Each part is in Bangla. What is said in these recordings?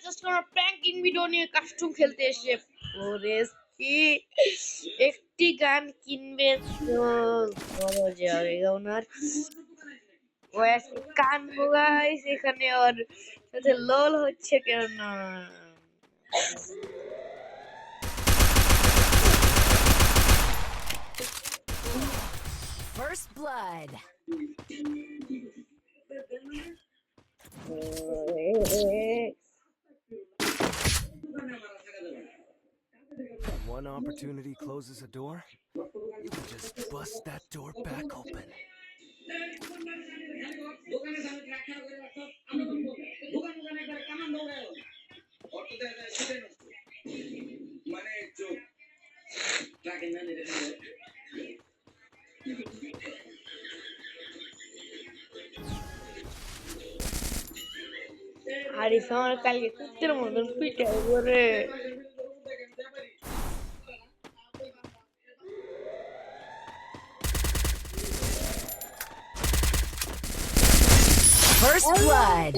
জাস্ট আমরা প্র্যাঙ্কিং ভিডিও নিয়ে কাস্টম খেলতে এসে পড়েছি। একটি গান কিনবে তো বড় যাবে ওনার কান গাইস, এখানে ওর সাথে লল হচ্ছে কেন? First blood. One opportunity closes a door, you can just bust that door back open. Arif আমার কালকে কুত্তের মতন পিটাই করে। First blood.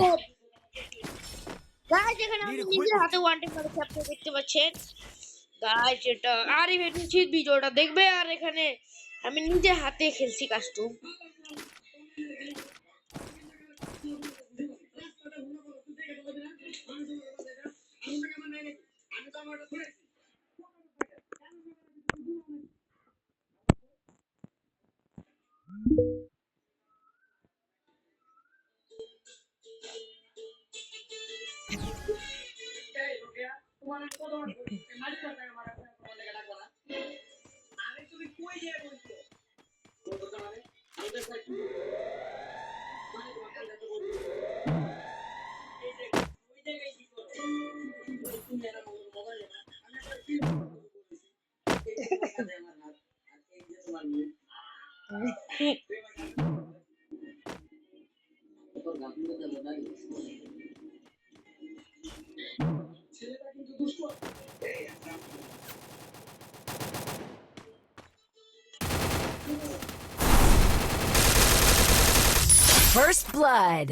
গাইস এখানে আমি নিজের হাতে ওয়ান টেপ মারছি, আপনারা দেখতে পাচ্ছেন। গাইস এটা আরিফ নিশ্চিত ভিডিওটা দেখবে, আর এখানে আমি নিজে হাতে খেলছি কাস্টম। First blood.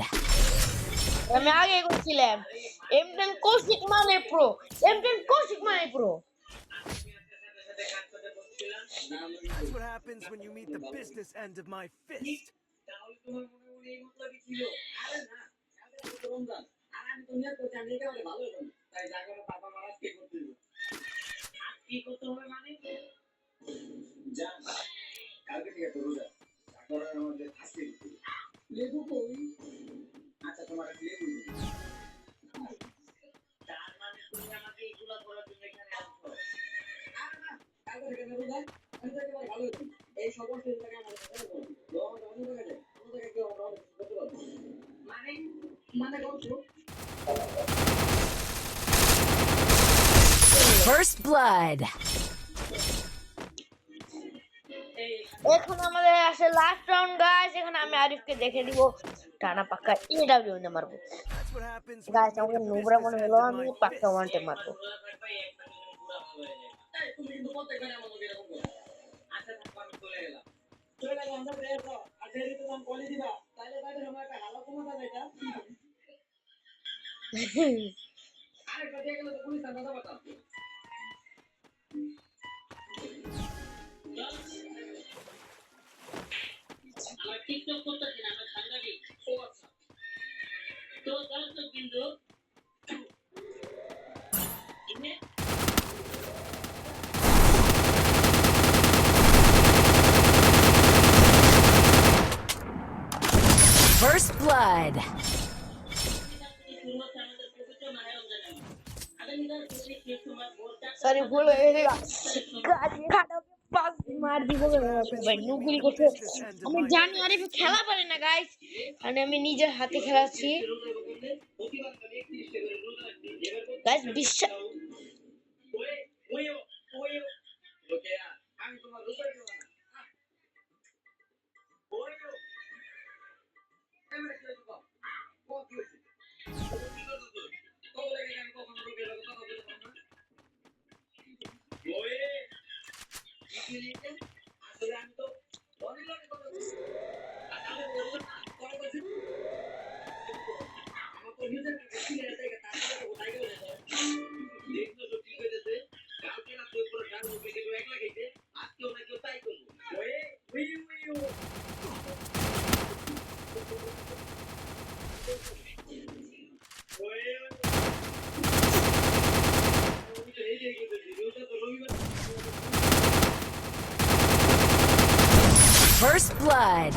আমি আগে করছিলাম M10 কৌশিক মানে প্রো, M10 কৌশিক মানে pro. That's what happens when you meet the business end of my fist. First blood. এখন আমাদের আসে লাস্ট রাউন্ড গাইস, এখানে আমি আরিফকে দেখে দিব টানা পাক্কা এডব্লিউ নে মারবো। That's what happens when guys you আমাকে meet the নোবরা business মনে end হলো, of আমি my পাক্কা ওয়ান fist. টেপ মারবো। First blood. সরি ভুল হয়ে গেছে, গাড়ি খাটাকে পাস মার দিব ভাই, নুগুলি করছে। আমি জানি আরিফ খেলা পারে না গাইস, মানে আমি নিজের হাতে খেলাচ্ছি গাইস, বিশ্বাস। blood.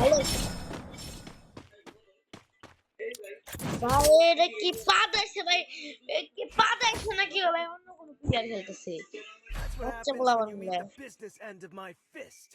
ভাই এটা কি পাদাইছে ভাই, এ কি পাদাইছে নাকি ভাই, অন্য কোনো প্লেয়ার খেলতেছে। That's what বাচ্চা happens বলা when you meet Bangla. the business end of my fist.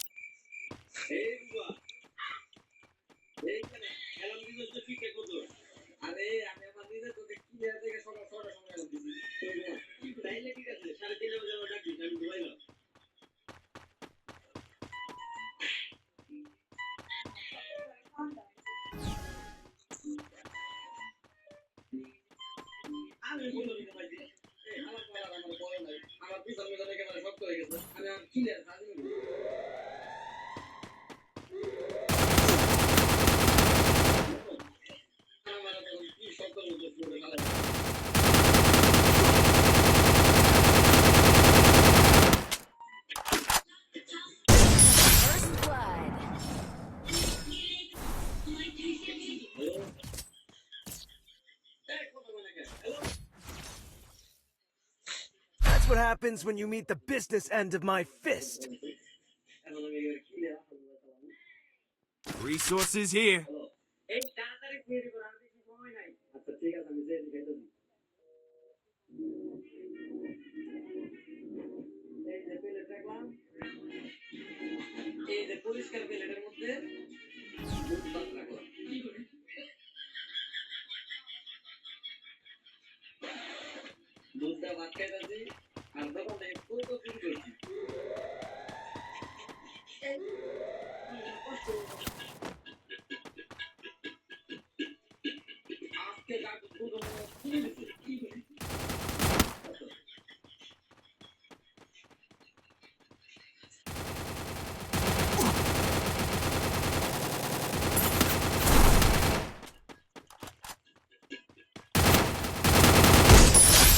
First blood. That's what happens when you meet the business end of my fist. Resources here.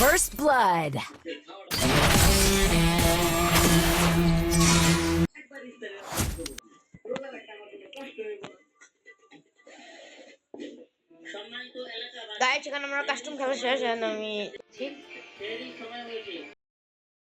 First blood. Guys এখানে আমরা কাস্টম খেলা শেষ, and আমি ঠিক